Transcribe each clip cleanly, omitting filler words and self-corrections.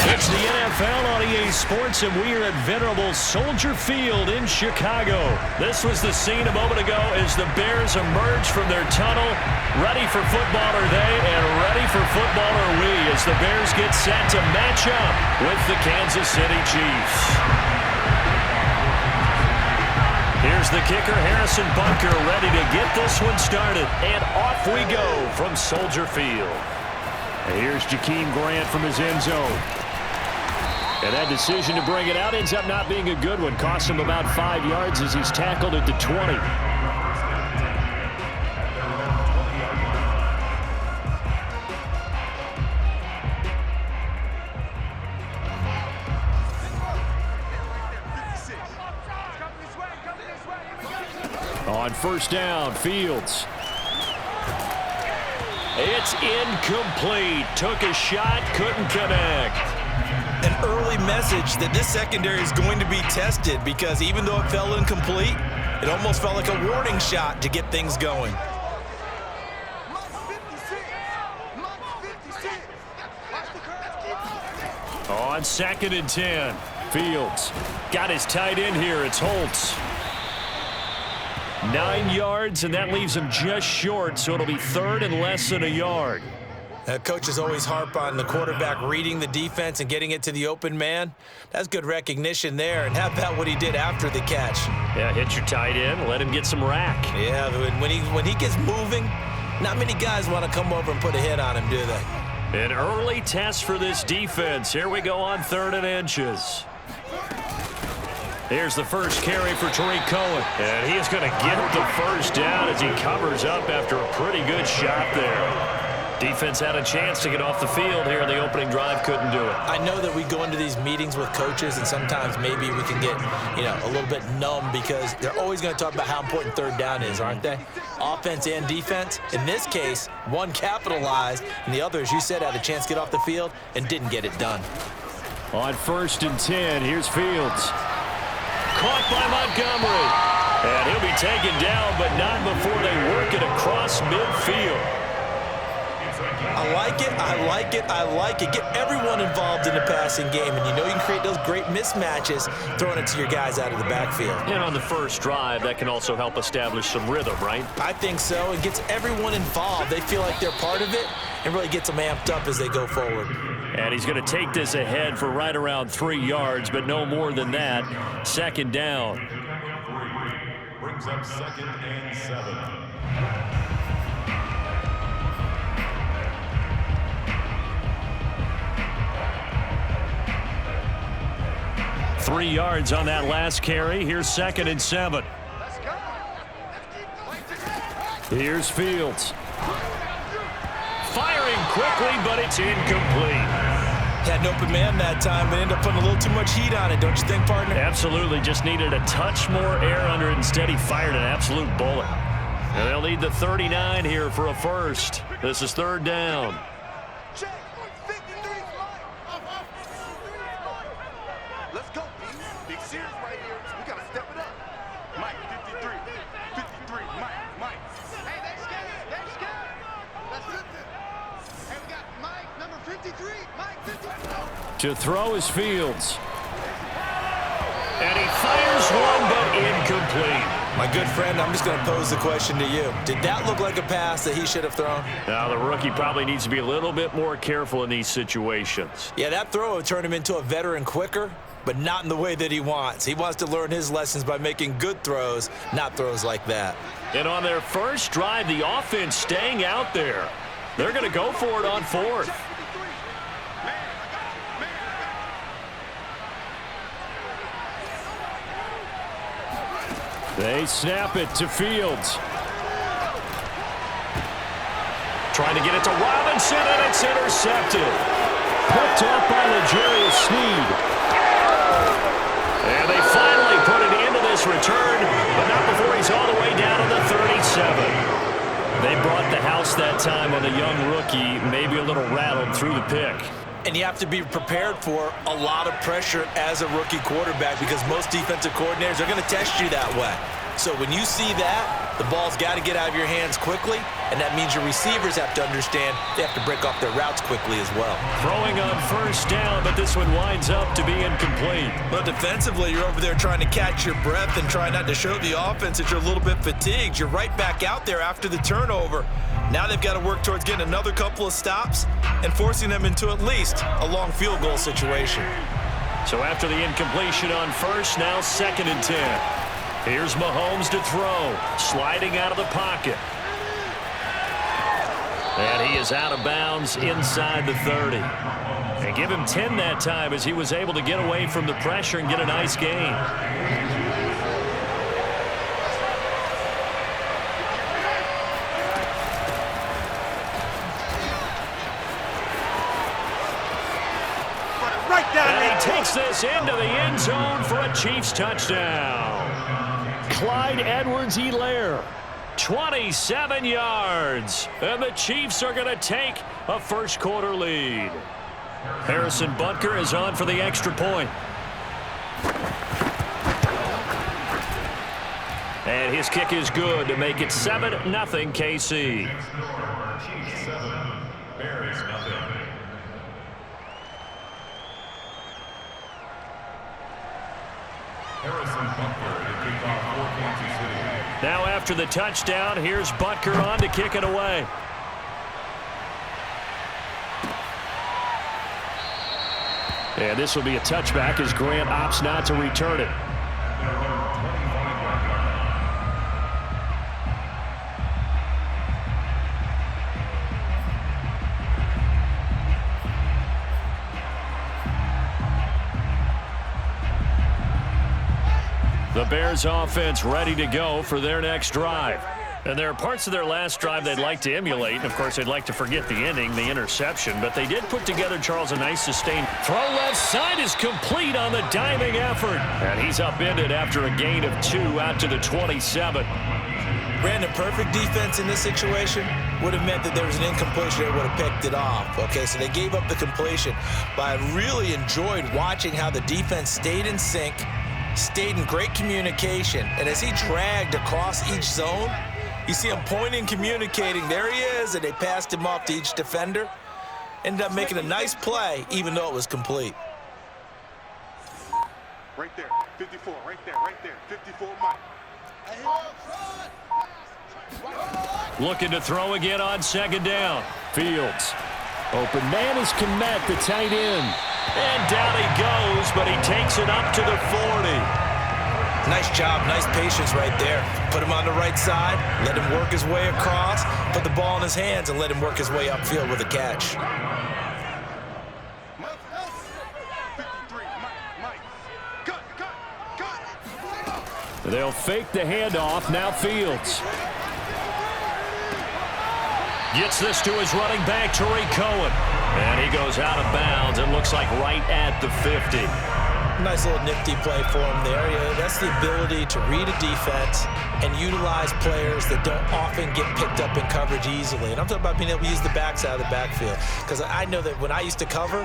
It's the NFL on EA Sports, and we are at venerable Soldier Field in Chicago. This was the scene a moment ago as the Bears emerged from their tunnel. Ready for football are they, and ready for football are we, as the Bears get set to match up with the Kansas City Chiefs. Here's the kicker, Harrison Bunker, ready to get this one started. And off we go from Soldier Field. And here's Jakeem Grant from his end zone. And that decision to bring it out ends up not being a good one. Cost him about 5 yards as he's tackled at the 20. On first down, Fields. It's incomplete. Took a shot, couldn't connect. An early message that this secondary is going to be tested, because even though it fell incomplete, it almost felt like a warning shot to get things going. On 2nd and 10, Fields got his tight end here. It's Holtz. 9 yards, and that leaves him just short, so it'll be third and less than a yard. Coaches always harp on the quarterback reading the defense and getting it to the open man. That's good recognition there. And how about what he did after the catch? Yeah, hit your tight end, let him get some rack. Yeah, when he gets moving, not many guys want to come over and put a hit on him, do they? An early test for this defense. Here we go on 3rd and inches. Here's the first carry for Tariq Cohen. And he is going to get the first down as he covers up after a pretty good shot there. Defense had a chance to get off the field here. The opening drive couldn't do it. I know that we go into these meetings with coaches, and sometimes maybe we can get, a little bit numb, because they're always going to talk about how important third down is, aren't they? Offense and defense. In this case, one capitalized, and the other, as you said, had a chance to get off the field and didn't get it done. On 1st and 10, here's Fields. Caught by Montgomery. And he'll be taken down, but not before they work it across midfield. I like it, I like it, I like it. Get everyone involved in the passing game, and you can create those great mismatches throwing it to your guys out of the backfield. And on the first drive, that can also help establish some rhythm, right? I think so. It gets everyone involved. They feel like they're part of it, and really gets them amped up as they go forward. And he's going to take this ahead for right around 3 yards, but no more than that. 2nd down. Brings up 2nd and 7. 3 yards on that last carry. Here's 2nd and 7. Here's Fields. Firing quickly, but it's incomplete. Had an open man that time, but ended up putting a little too much heat on it, don't you think, partner? Absolutely. Just needed a touch more air under it. Instead, he fired an absolute bullet. And they'll need the 39 here for a first. This is 3rd down. Let's go, Big Sears right here. We got to step it up. Mike, 53. 53, Mike. Hey, that's good. Let's flip it. Hey, we got Mike, number 53. Mike, 53. To throw is Fields. And he fires one, but incomplete. My good friend, I'm just going to pose the question to you. Did that look like a pass that he should have thrown? Now, the rookie probably needs to be a little bit more careful in these situations. Yeah, that throw would turn him into a veteran quicker, but not in the way that he wants. He wants to learn his lessons by making good throws, not throws like that. And on their first drive, the offense staying out there. They're going to go for it on 4th. They snap it to Fields. Trying to get it to Robinson, and it's intercepted. Picked up by L'Jarius Sneed. And they finally put an end to this return, but not before he's all the way down to the 37. They brought the house that time on the young rookie, maybe a little rattled through the pick. And you have to be prepared for a lot of pressure as a rookie quarterback, because most defensive coordinators are going to test you that way. So when you see that, The ball's got to get out of your hands quickly, and that means your receivers have to understand they have to break off their routes quickly as well. Throwing on first down, but this one winds up to be incomplete. But defensively, you're over there trying to catch your breath and try not to show the offense that you're a little bit fatigued. You're right back out there after the turnover. Now they've got to work towards getting another couple of stops and forcing them into at least a long field goal situation. So after the incompletion on first, now 2nd and 10. Here's Mahomes to throw, sliding out of the pocket. And he is out of bounds inside the 30. And give him 10 that time as he was able to get away from the pressure and get a nice gain. And he takes this into the end zone for a Chiefs touchdown. Clyde Edwards-Helaire, 27 yards. And the Chiefs are going to take a first-quarter lead. Harrison Butker is on for the extra point. And his kick is good to make it 7-0 KC. Chiefs 7, Bears nothing. Harrison Butker to kick off for Kansas City. Now after the touchdown, here's Butker on to kick it away. And this will be a touchback as Grant opts not to return it. The Bears offense ready to go for their next drive. And there are parts of their last drive they'd like to emulate. And, of course, they'd like to forget the ending, the interception. But they did put together, Charles, a nice sustained throw. Left side is complete on the diving effort. And he's upended after a gain of 2 out to the 27. Brandon, perfect defense in this situation would have meant that there was an incompletion. They would have picked it off. Okay, so they gave up the completion. But I really enjoyed watching how the defense stayed in sync, stayed in great communication. And as he dragged across each zone, you see him pointing, communicating. There he is, and they passed him off to each defender. Ended up making a nice play, even though it was complete. Right there, 54, right there, 54, Mike. Looking to throw again on 2nd down. Fields. Open man is Kmet, the tight end. And down he goes, but he takes it up to the 40. Nice job, nice patience right there. Put him on the right side, let him work his way across, put the ball in his hands, and let him work his way upfield with a catch. 53, Mike. Cut. They'll fake the handoff. Now Fields. Gets this to his running back, Tariq Cohen. And he goes out of bounds. It looks like right at the 50. Nice little nifty play for him there. Yeah, that's the ability to read a defense and utilize players that don't often get picked up in coverage easily. And I'm talking about being able to use the backside of the backfield. Because I know that when I used to cover,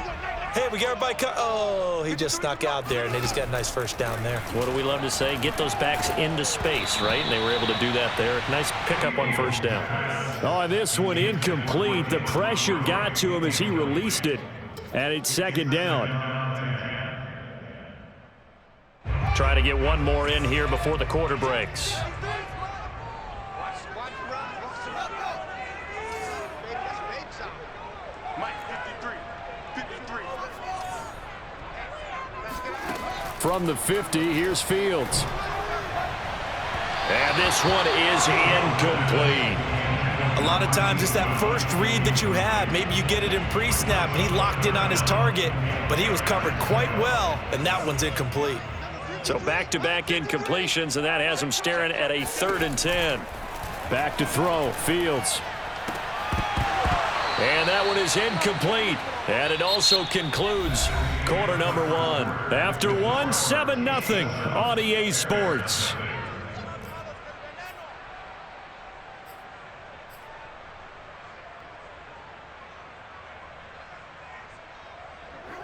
hey, we got everybody cut. Oh, he just snuck out there, and they just got a nice first down there. What do we love to say? Get those backs into space, right? And they were able to do that there. Nice pickup on first down. Oh, this one incomplete. The pressure got to him as he released it. And it's 2nd down. Try to get one more in here before the quarter breaks. Mike, 53. From the 50, here's Fields. And this one is incomplete. A lot of times it's that first read that you have. Maybe you get it in pre-snap, and he locked in on his target, but he was covered quite well, and that one's incomplete. So back-to-back incompletions, and that has him staring at a 3rd and 10. Back to throw, Fields. And that one is incomplete. And it also concludes quarter number 1. After 1, 7-0 on EA Sports.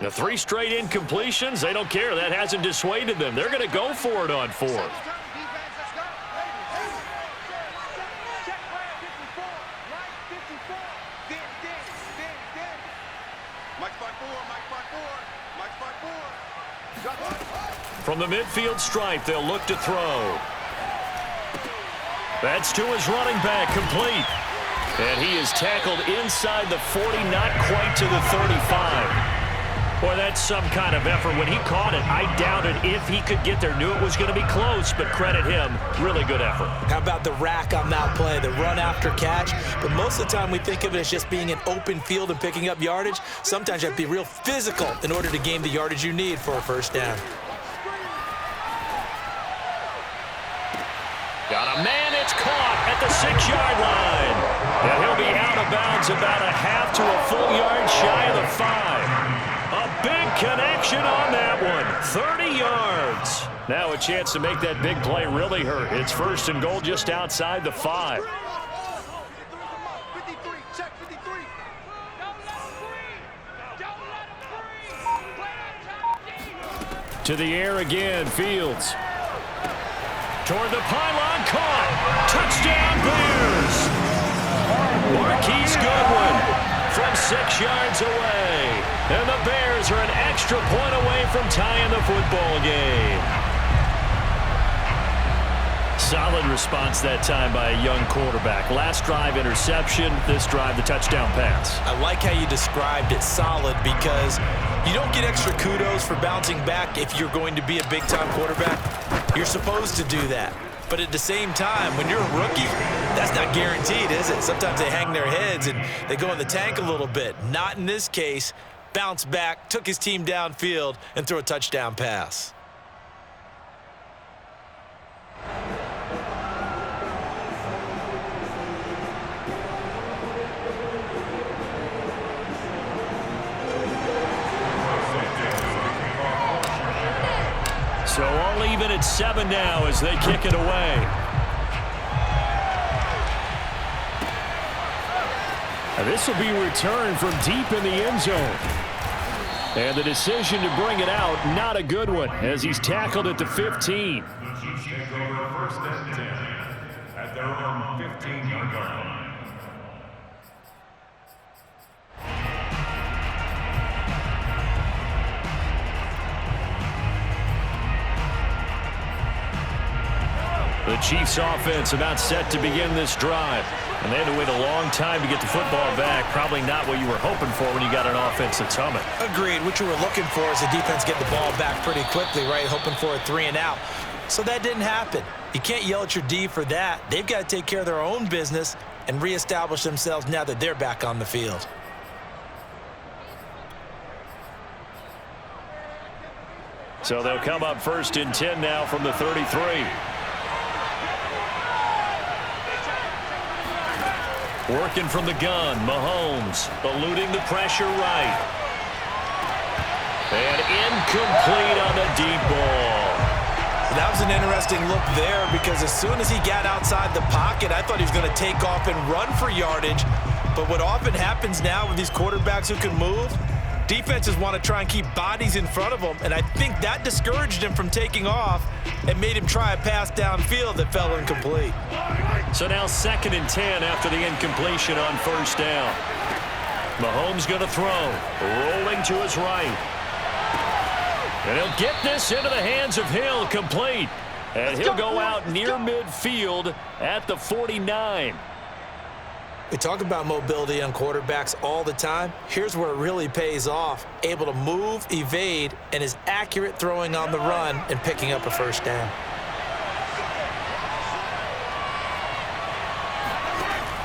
The 3 straight incompletions, they don't care. That hasn't dissuaded them. They're going to go for it on 4th. Mike's by 4, Mike's by 4, Mike's by 4. From the midfield stripe, they'll look to throw. That's to his running back, complete. And he is tackled inside the 40, not quite to the 35. Boy, that's some kind of effort. When he caught it, I doubted if he could get there. Knew it was going to be close, but credit him. Really good effort. How about the rack on that play, the run after catch? But most of the time we think of it as just being an open field and picking up yardage. Sometimes you have to be real physical in order to gain the yardage you need for a first down. Got a man, it's caught at the 6-yard line. And he'll be out of bounds about a half to a full yard shy of the 5. A big connection on that one. 30 yards. Now a chance to make that big play really hurt. It's first and goal just outside the 5. 53, check 53. To the air again, Fields. Toward the pylon, caught. Touchdown, Bears. Marquise Goodwin from 6 yards away. And the Bears are an extra point away from tying the football game. Solid response that time by a young quarterback. Last drive, interception. This drive, the touchdown pass. I like how you described it, solid, because you don't get extra kudos for bouncing back if you're going to be a big-time quarterback. You're supposed to do that. But at the same time, when you're a rookie, that's not guaranteed, is it? Sometimes they hang their heads and they go in the tank a little bit. Not in this case. Bounce back, took his team downfield, and threw a touchdown pass. So all even at 7 now as they kick it away. And this will be returned from deep in the end zone. And the decision to bring it out, not a good one, as he's tackled at the 15. The Chiefs take over first and 10 at their own 15-yard line. The Chiefs offense about set to begin this drive. And they had to wait a long time to get the football back. Probably not what you were hoping for when you got an offense that's humming. Agreed. What you were looking for is the defense get the ball back pretty quickly, right? Hoping for a 3-and-out. So that didn't happen. You can't yell at your D for that. They've got to take care of their own business and reestablish themselves now that they're back on the field. So they'll come up first and 10 now from the 33. Working from the gun, Mahomes eluding the pressure right. And incomplete on the deep ball. That was an interesting look there because as soon as he got outside the pocket, I thought he was going to take off and run for yardage. But what often happens now with these quarterbacks who can move, defenses want to try and keep bodies in front of them, and I think that discouraged him from taking off and made him try a pass downfield that fell incomplete. So now 2nd and 10 after the incompletion on first down. Mahomes going to throw, rolling to his right. And he'll get this into the hands of Hill, complete. And he'll go out near midfield at the 49. We talk about mobility on quarterbacks all the time. Here's where it really pays off. Able to move, evade, and is accurate throwing on the run and picking up a first down.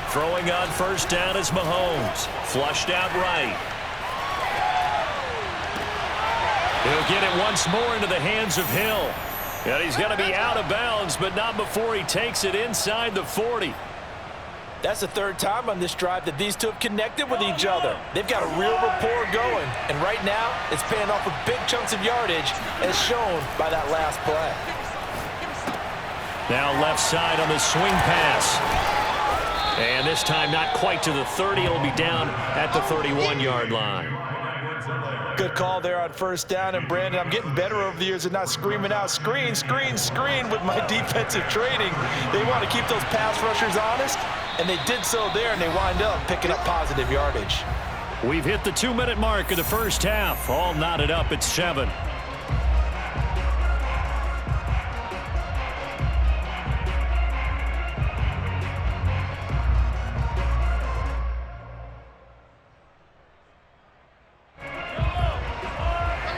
Throwing on first down is Mahomes. Flushed out right. He'll get it once more into the hands of Hill. And he's going to be out of bounds, but not before he takes it inside the 40. That's the 3rd time on this drive that these two have connected with each other. They've got a real rapport going, and right now it's paying off with big chunks of yardage as shown by that last play. Now left side on the swing pass. And this time not quite to the 30. It'll be down at the 31-yard line. Good call there on first down, and Brandon, I'm getting better over the years at not screaming out, screen, screen, screen with my defensive training. They want to keep those pass rushers honest, and they did so there, and they wind up picking up positive yardage. We've hit the 2-minute mark of the first half. All knotted up at 7.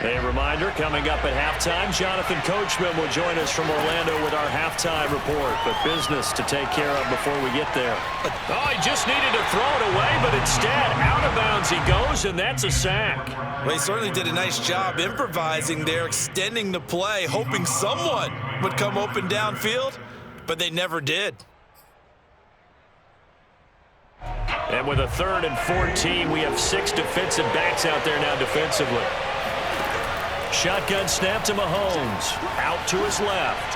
A reminder, coming up at halftime, Jonathan Coachman will join us from Orlando with our halftime report. But business to take care of before we get there. Oh, he just needed to throw it away, but instead, out of bounds he goes, and that's a sack. Well, he certainly did a nice job improvising there, extending the play, hoping someone would come open downfield, but they never did. And with a 3rd and 14, we have 6 defensive backs out there now defensively. Shotgun snap to Mahomes. Out to his left.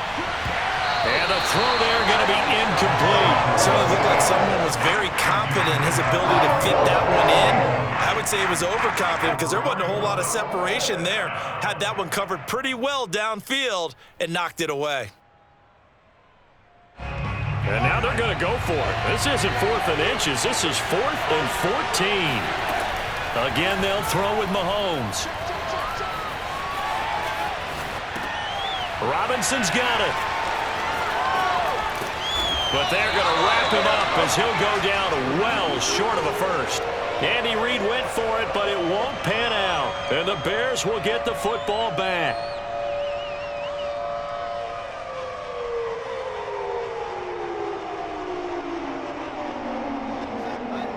And the throw there going to be incomplete. Certainly looked like someone was very confident in his ability to fit that one in. I would say he was overconfident because there wasn't a whole lot of separation there. Had that one covered pretty well downfield and knocked it away. And now they're going to go for it. This isn't 4th and inches. This is 4th and 14. Again, they'll throw with Mahomes. Robinson's got it. But they're going to wrap him up as he'll go down well short of a first. Andy Reid went for it, but it won't pan out. And the Bears will get the football back.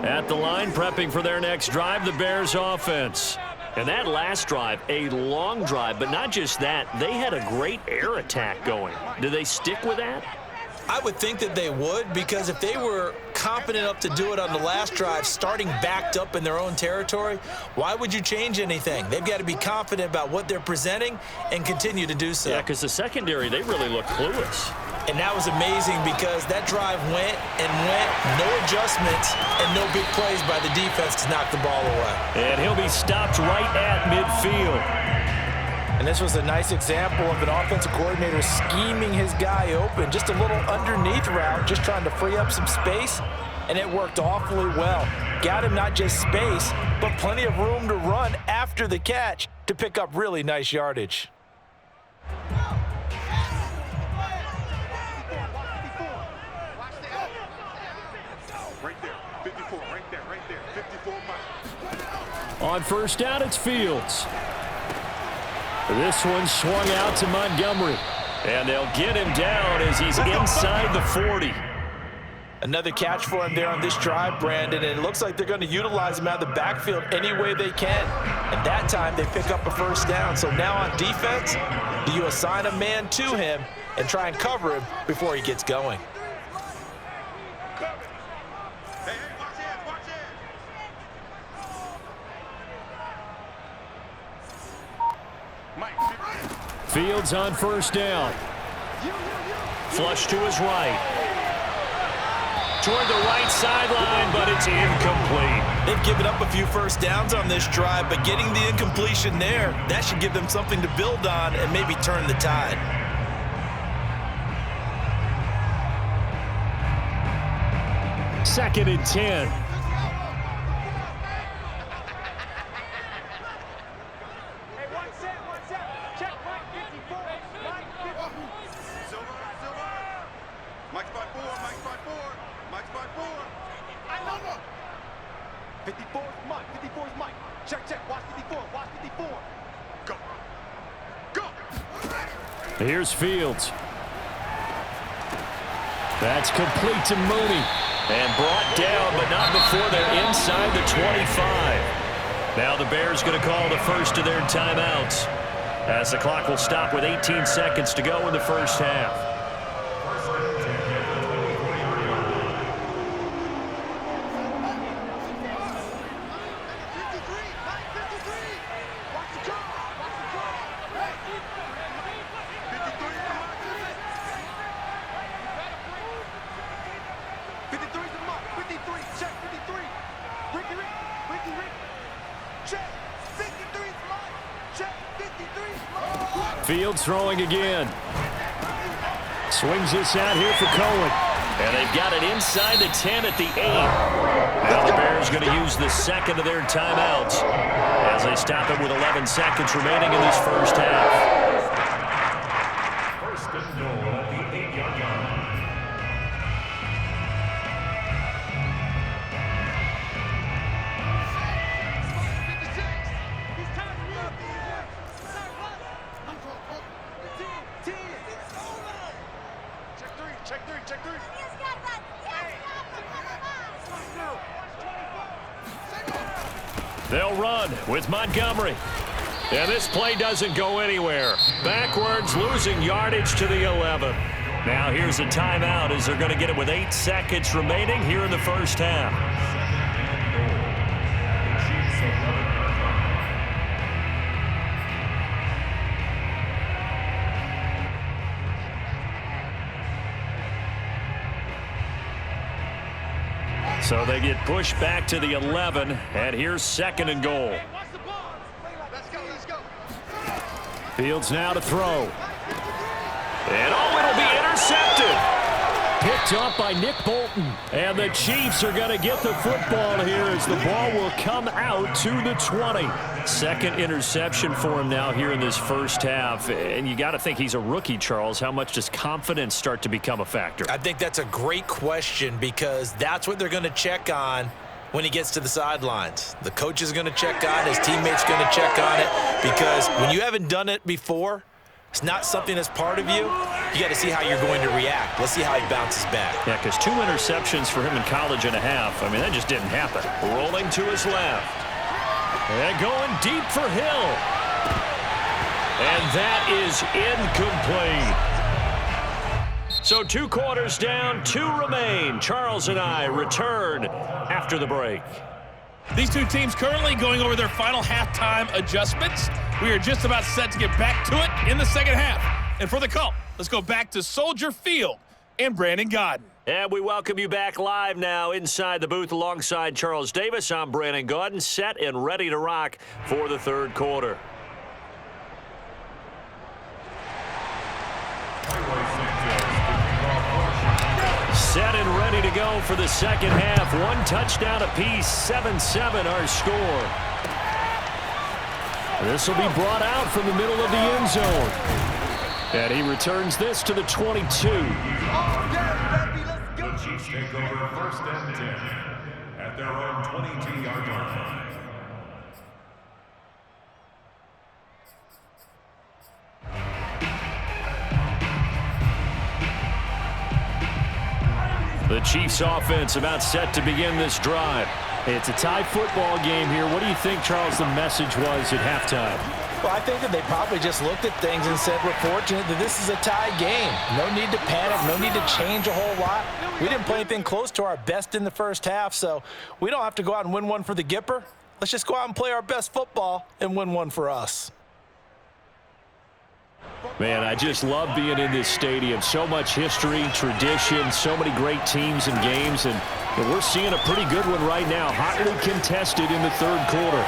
At the line, prepping for their next drive, the Bears offense. And that last drive, a long drive, but not just that, they had a great air attack going. Do they stick with that? I would think that they would, because if they were confident enough to do it on the last drive, starting backed up in their own territory, why would you change anything? They've got to be confident about what they're presenting and continue to do so. Yeah, because the secondary, they really look clueless. And that was amazing because that drive went and went, no adjustments and no big plays by the defense to knock the ball away. And he'll be stopped right at midfield. And this was a nice example of an offensive coordinator scheming his guy open. Just a little underneath route, just trying to free up some space, and it worked awfully well. Got him not just space, but plenty of room to run after the catch to pick up really nice yardage. On first down, it's Fields. This one swung out to Montgomery. And they'll get him down as he's inside the 40. Another catch for him there on this drive, Brandon, and it looks like they're going to utilize him out of the backfield any way they can. And that time, they pick up a first down. So now on defense, do you assign a man to him and try and cover him before he gets going? Fields on first down. Flush to his right. Toward the right sideline, but it's incomplete. They've given up a few first downs on this drive, but getting the incompletion there, that should give them something to build on and maybe turn the tide. Second and 10. Here's Fields. That's complete to Mooney. And brought down, but not before they're inside the 25. Now the Bears going to call the first of their timeouts, as the clock will stop with 18 seconds to go in the first half. Fields throwing again. Swings this out here for Cohen. And they've got it inside the 10 at the 8. Now the Bears going to use the second of their timeouts as they stop it with 11 seconds remaining in this first half. First and goal at the 8-yard line. Check three. They'll run with Montgomery. And this play doesn't go anywhere. Backwards, losing yardage to the 11. Now here's a timeout as they're going to get it with 8 seconds remaining here in the first half. So they get pushed back to the 11, and here's second and goal. Let's go. Fields now to throw. And it'll be intercepted. Picked up by Nick Bolton. And the Chiefs are going to get the football here as the ball will come out to the 20. Second interception for him now here in this first half. And you got to think he's a rookie, Charles. How much does confidence start to become a factor? I think that's a great question because that's what they're going to check on when he gets to the sidelines. The coach is going to check on it. His teammate's going to check on it because when you haven't done it before, it's not something that's part of you. You got to see how you're going to react. Let's see how he bounces back. Yeah, because 2 interceptions for him in college and a half. I mean, that just didn't happen. Rolling to his left. And going deep for Hill. And that is incomplete. So 2 quarters down, 2 remain. Charles and I return after the break. These two teams currently going over their final halftime adjustments. We are just about set to get back to it in the second half. And for the call, let's go back to Soldier Field and Brandon Gaudin. And we welcome you back live now inside the booth alongside Charles Davis. I'm Brandon Gaudin, set and ready to rock for the third quarter. Set and ready to go for the second half. 1 touchdown apiece, 7-7 our score. This will be brought out from the middle of the end zone. And he returns this to the 22. The Chiefs take over first and 10 at their own 22-yard line. The Chiefs offense about set to begin this drive. It's a tie football game here. What do you think, Charles, the message was at halftime? Well, I think that they probably just looked at things and said, we're fortunate that this is a tie game. No need to panic, no need to change a whole lot. We didn't play anything close to our best in the first half, so we don't have to go out and win one for the Gipper. Let's just go out and play our best football and win one for us. Man, I just love being in this stadium. So much history, tradition, so many great teams and games, and we're seeing a pretty good one right now, hotly contested in the third quarter.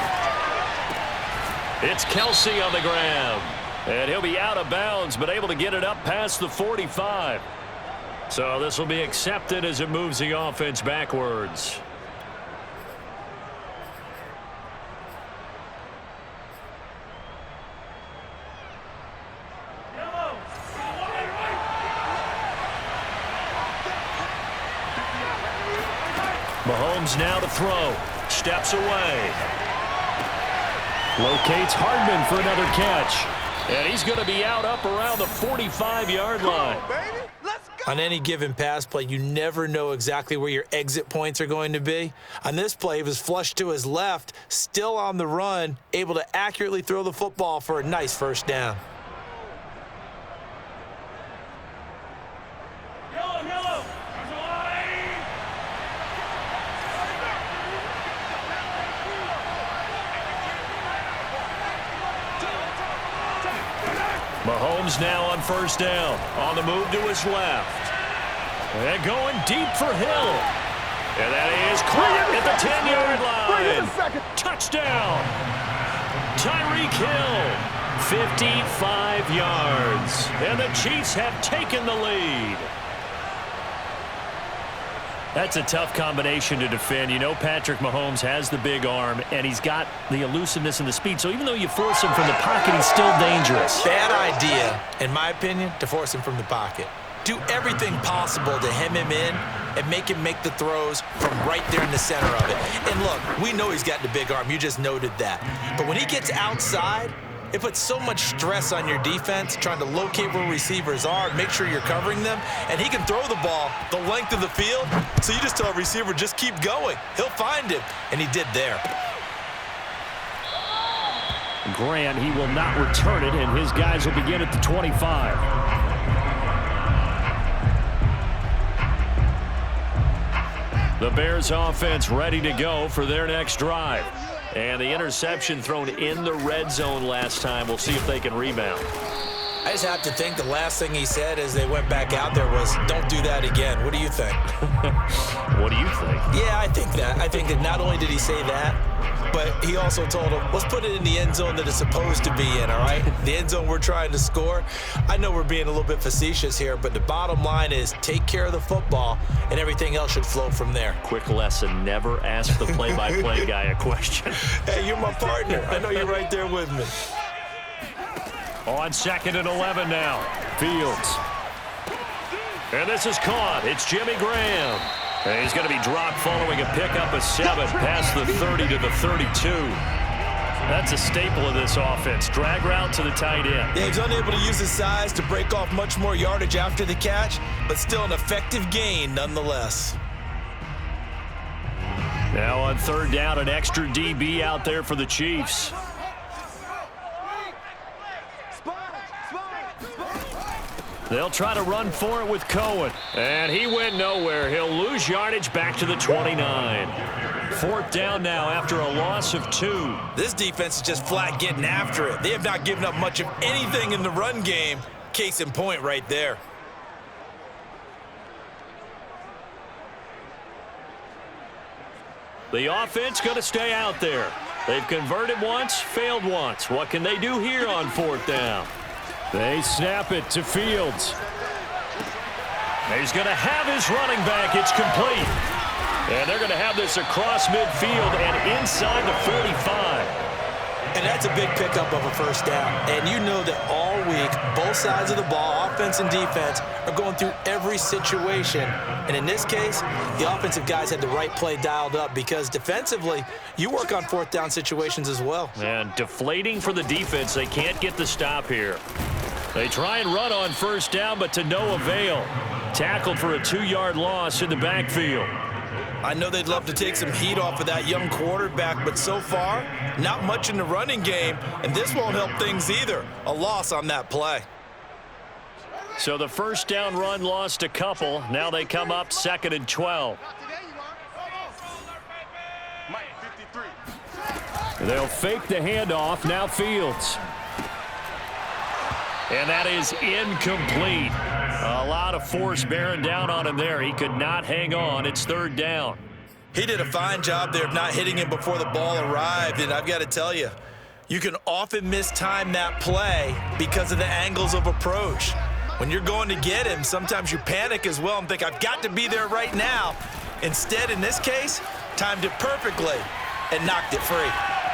It's Kelsey on the ground, and he'll be out of bounds, but able to get it up past the 45. So this will be accepted as it moves the offense backwards. Mahomes now to throw. Steps away. Locates Hardman for another catch. And he's going to be out up around the 45-yard line. On any given pass play, you never know exactly where your exit points are going to be. On this play, he was flushed to his left, still on the run, able to accurately throw the football for a nice first down. Mahomes now on first down. On the move to his left. And going deep for Hill. And that is caught at the 10-yard line. Touchdown. Tyreek Hill. 55 yards. And the Chiefs have taken the lead. That's a tough combination to defend. You know Patrick Mahomes has the big arm, and he's got the elusiveness and the speed. So even though you force him from the pocket, he's still dangerous. Bad idea, in my opinion, to force him from the pocket. Do everything possible to hem him in and make him make the throws from right there in the center of it. And look, we know he's got the big arm. You just noted that. But when he gets outside, it puts so much stress on your defense trying to locate where receivers are, make sure you're covering them, and he can throw the ball the length of the field, so you just tell a receiver, just keep going. He'll find him, and he did there. Grant, he will not return it, and his guys will begin at the 25. The Bears offense ready to go for their next drive. And the interception thrown in the red zone last time. We'll see if they can rebound. I just have to think the last thing he said as they went back out there was, don't do that again. What do you think? What do you think? Yeah, I think that. I think that not only did he say that, but he also told him, let's put it in the end zone that it's supposed to be in, all right? The end zone we're trying to score. I know we're being a little bit facetious here, but the bottom line is take care of the football, and everything else should flow from there. Quick lesson, never ask the play-by-play guy a question. Hey, you're my partner. I know you're right there with me. On 2nd and 11 now. Fields. And this is caught. It's Jimmy Graham. And he's going to be dropped following a pickup of 7 past the 30 to the 32. That's a staple of this offense. Drag route to the tight end. Yeah, he's unable to use his size to break off much more yardage after the catch, but still an effective gain nonetheless. Now on 3rd down, an extra DB out there for the Chiefs. They'll try to run for it with Cohen. And he went nowhere. He'll lose yardage back to the 29. 4th down now after a loss of 2. This defense is just flat getting after it. They have not given up much of anything in the run game. Case in point right there. The offense going to stay out there. They've converted once, failed once. What can they do here on 4th down? They snap it to Fields. He's going to have his running back. It's complete. And they're going to have this across midfield and inside the 45. And that's a big pickup of a 1st down. And you know that all week, both sides of the ball, offense and defense, are going through every situation. And in this case, the offensive guys had the right play dialed up because defensively, you work on 4th down situations as well. And deflating for the defense. They can't get the stop here. They try and run on 1st down, but to no avail. Tackled for a 2-yard loss in the backfield. I know they'd love to take some heat off of that young quarterback, but so far, not much in the running game, and this won't help things either. A loss on that play. So the 1st down run lost a couple. Now they come up 2nd and 12. They'll fake the handoff. Now Fields. And that is incomplete. A lot of force bearing down on him there. He could not hang on. It's 3rd down. He did a fine job there of not hitting him before the ball arrived, and I've got to tell you, you can often mistime that play because of the angles of approach. When you're going to get him, sometimes you panic as well and think, I've got to be there right now. Instead, in this case, timed it perfectly and knocked it free.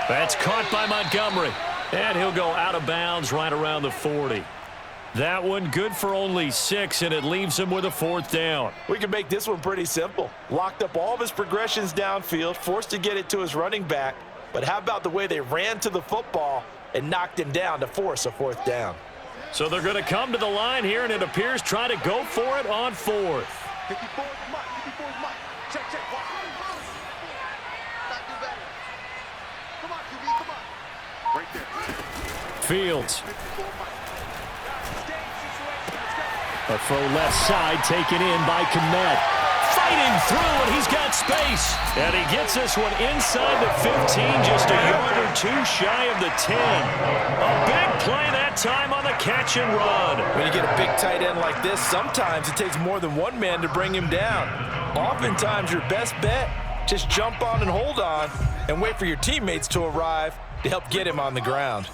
That's caught by Montgomery. And he'll go out of bounds right around the 40. That one good for only 6, and it leaves him with a 4th down. We can make this one pretty simple. Locked up all of his progressions downfield, forced to get it to his running back. But how about the way they ran to the football and knocked him down to force a 4th down? So they're going to come to the line here, and it appears try to go for it on 4th. 54 is Mike. 54 is Mike. Check. Watch. Not do better. Come on, QB. Come on. Right there. Fields. A throw left side taken in by Kmet. Fighting through, and he's got space. And he gets this one inside the 15, just a yard or 2 shy of the 10. A big play that time on the catch and run. When you get a big tight end like this, sometimes it takes more than one man to bring him down. Oftentimes, your best bet, just jump on and hold on and wait for your teammates to arrive to help get him on the ground.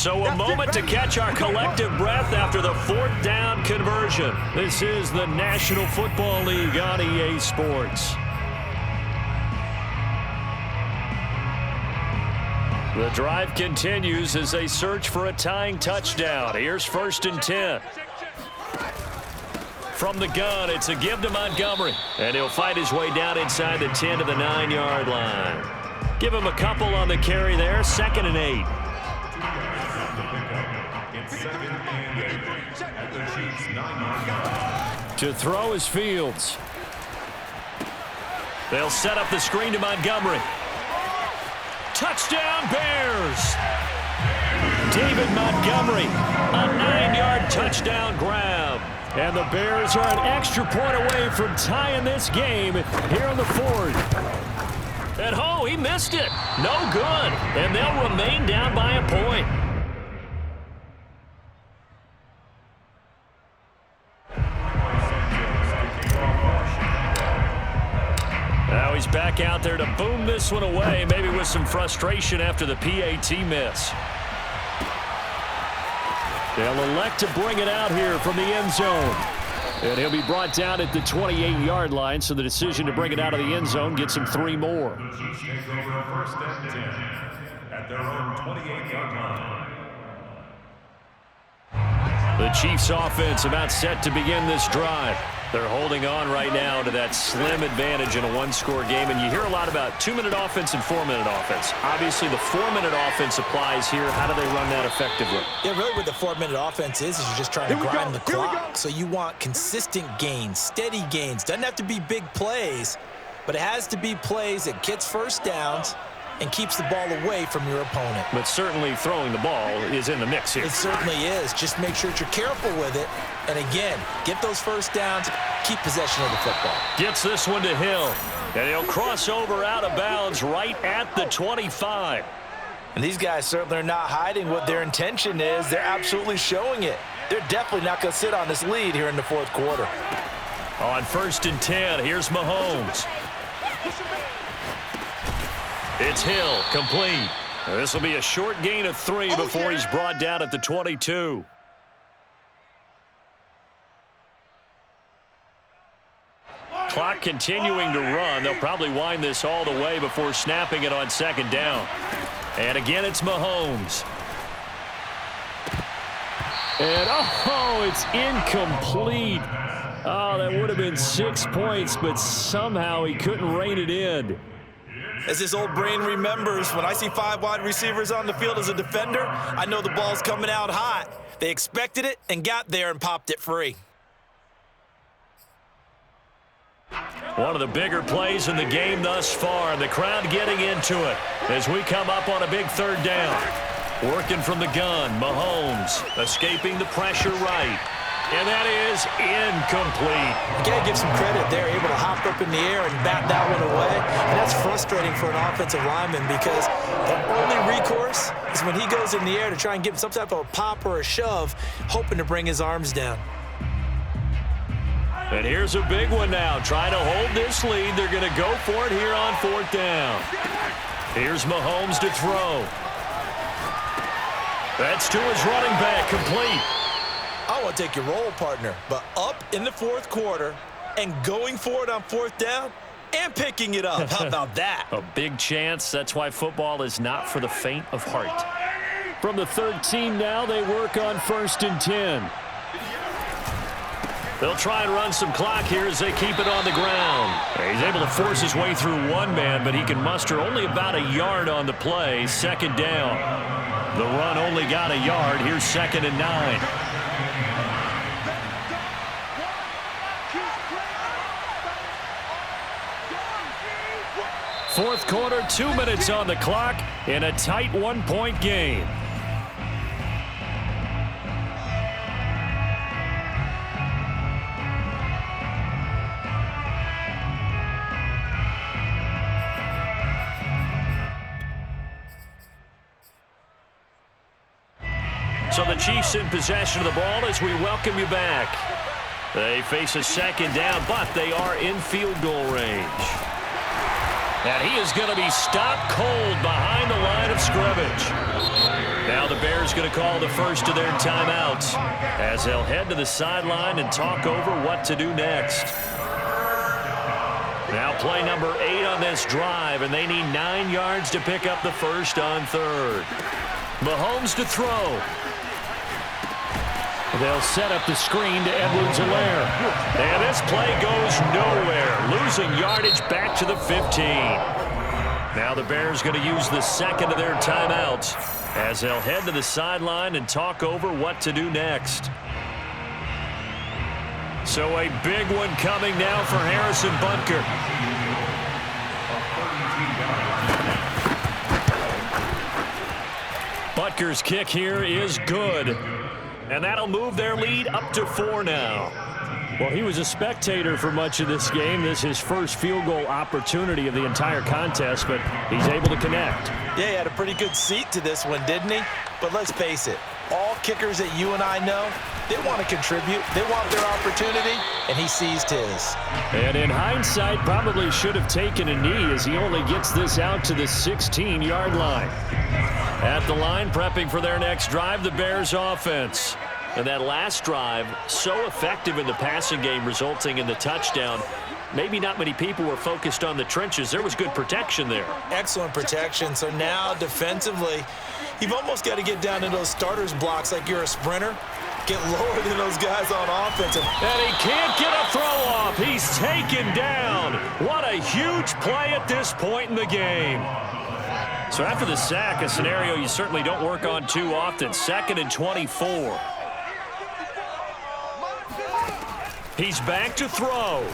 So a moment to catch our collective breath after the 4th down conversion. This is the National Football League on EA Sports. The drive continues as they search for a tying touchdown. Here's 1st and 10. From the gun, it's a give to Montgomery. And he'll fight his way down inside the 10 to the 9-yard line. Give him a couple on the carry there. 2nd and 8. It's 2nd and 8 at the Chiefs' 9-yard line. To throw is Fields. They'll set up the screen to Montgomery. Touchdown, Bears! David Montgomery, a 9-yard touchdown grab. And the Bears are an extra point away from tying this game here in the 4th. And oh, he missed it. No good. And they'll remain down by a point. Now he's back out there to boom this one away, maybe with some frustration after the PAT miss. They'll elect to bring it out here from the end zone. And he'll be brought down at the 28-yard line, so the decision to bring it out of the end zone gets him 3 more. The Chiefs take over 1st and 10 at their own 28-yard line. The Chiefs offense about set to begin this drive. They're holding on right now to that slim advantage in a 1-score game. And you hear a lot about 2-minute offense and 4-minute offense. Obviously, the 4-minute offense applies here. How do they run that effectively? Yeah, really what the 4-minute offense is you're just trying to grind the clock. So you want consistent gains, steady gains. Doesn't have to be big plays, but it has to be plays that gets 1st downs and keeps the ball away from your opponent. But certainly throwing the ball is in the mix here. It certainly is. Just make sure that you're careful with it. And again, get those 1st downs, keep possession of the football. Gets this one to Hill. And he'll cross over out of bounds right at the 25. And these guys certainly are not hiding what their intention is. They're absolutely showing it. They're definitely not going to sit on this lead here in the 4th quarter. On 1st and 10, here's Mahomes. It's Hill, complete. This will be a short gain of 3 before he's brought down at the 22. Clock continuing to run. They'll probably wind this all the way before snapping it on 2nd down. And again, it's Mahomes. And, oh, it's incomplete. Oh, that would have been 6 points, but somehow he couldn't rein it in. As his old brain remembers, when I see 5 wide receivers on the field as a defender, I know the ball's coming out hot. They expected it and got there and popped it free. One of the bigger plays in the game thus far, and the crowd getting into it as we come up on a big 3rd down. Working from the gun, Mahomes escaping the pressure right. And that is incomplete. You got to give some credit. They're able to hop up in the air and bat that one away. And that's frustrating for an offensive lineman because the only recourse is when he goes in the air to try and give some type of a pop or a shove, hoping to bring his arms down. And here's a big one now. Trying to hold this lead. They're going to go for it here on 4th down. Here's Mahomes to throw. That's to his running back, complete. I want to take your role, partner, but up in the 4th quarter and going for it on 4th down and picking it up. How about that? A big chance. That's why football is not for the faint of heart. From the 13 now, they work on 1st and 10. They'll try and run some clock here as they keep it on the ground. He's able to force his way through 1 man, but he can muster only about a yard on the play. 2nd down. The run only got a yard. Here's 2nd and 9. Fourth quarter, 2 minutes on the clock in a tight 1-point game. So the Chiefs in possession of the ball as we welcome you back. They face a 2nd down, but they are in field goal range. And he is going to be stopped cold behind the line of scrimmage. Now the Bears going to call the first of their timeouts as they'll head to the sideline and talk over what to do next. Now play number 8 on this drive, and they need 9 yards to pick up the first on third. Mahomes to throw. They'll set up the screen to Edwards-Helaire. And this play goes nowhere, losing yardage back to the 15. Now the Bears going to use the second of their timeouts as they'll head to the sideline and talk over what to do next. So a big one coming now for Harrison Butker. Butker's kick here is good. And that'll move their lead up to 4 now. Well, he was a spectator for much of this game. This is his first field goal opportunity of the entire contest, but he's able to connect. Yeah, he had a pretty good seat to this one, didn't he? But let's face it, all kickers that you and I know, they want to contribute. They want their opportunity, and he seized his. And in hindsight, probably should have taken a knee as he only gets this out to the 16-yard line. At the line, prepping for their next drive, the Bears offense. And that last drive, so effective in the passing game, resulting in the touchdown. Maybe not many people were focused on the trenches. There was good protection there. Excellent protection. So now defensively, you've almost got to get down to those starters blocks like you're a sprinter. Get lower than those guys on offense. And he can't get a throw off. He's taken down. What a huge play at this point in the game. So after the sack, a scenario you certainly don't work on too often. 2nd and 24. He's back to throw.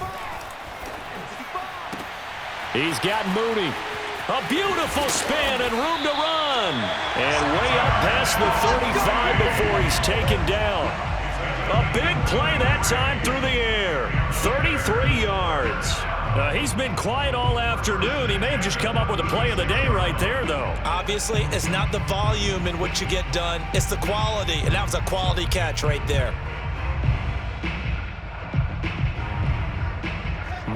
He's got Mooney. A beautiful spin and room to run. And way up past the 35 before he's taken down. A big play that time through the air. 33 yards. He's been quiet all afternoon. He may have just come up with a play of the day right there, though. Obviously, it's not the volume in which you get done. It's the quality, and that was a quality catch right there.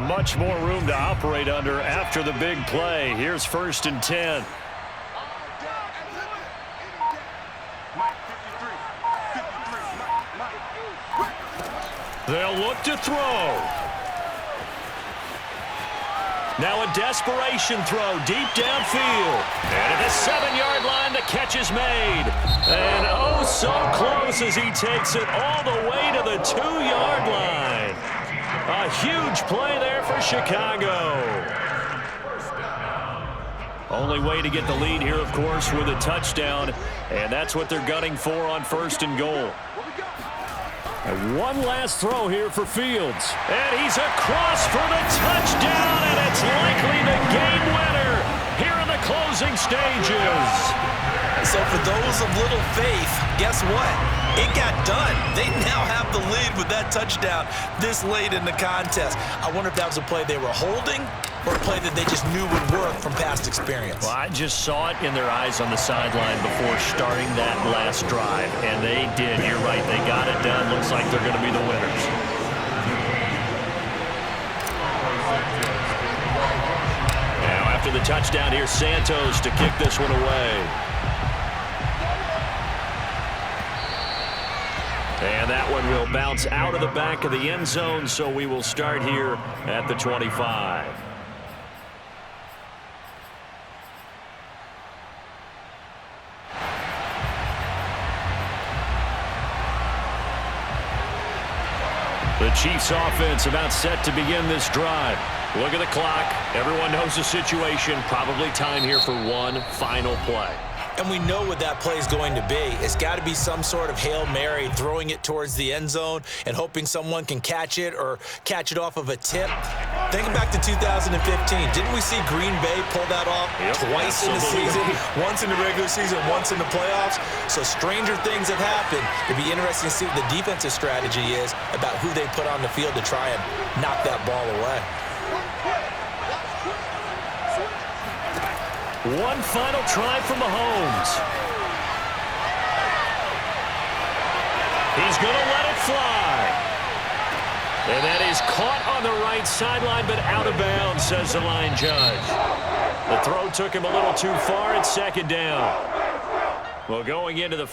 Much more room to operate under after the big play. Here's 1st and 10. They'll look to throw. Now a desperation throw deep downfield. And at the 7-yard line, the catch is made. And oh, so close as he takes it all the way to the 2-yard line. A huge play there for Chicago. Only way to get the lead here, of course, with a touchdown. And that's what they're gunning for on 1st and goal. And one last throw here for Fields. And he's across for the touchdown, and it's likely the game winner here in the closing stages. So for those of little faith, guess what? It got done. They now have the lead with that touchdown this late in the contest. I wonder if that was a play they were holding or a play that they just knew would work from past experience. Well, I just saw it in their eyes on the sideline before starting that last drive, and they did. You're right. They got it done. Looks like they're going to be the winners. Now, after the touchdown, here's Santos to kick this one away. And that one will bounce out of the back of the end zone, so we will start here at the 25. The Chiefs offense about set to begin this drive. Look at the clock. Everyone knows the situation. Probably time here for one final play. And we know what that play is going to be. It's got to be some sort of Hail Mary, throwing it towards the end zone and hoping someone can catch it or catch it off of a tip. Thinking back to 2015, didn't we see Green Bay pull that off twice in the season? Once in the regular season, once in the playoffs. So stranger things have happened. It'd be interesting to see what the defensive strategy is about who they put on the field to try and knock that ball away. One final try from Mahomes. He's going to let it fly. And that is caught on the right sideline, but out of bounds, says the line judge. The throw took him a little too far. It's 2nd down. Well, going into the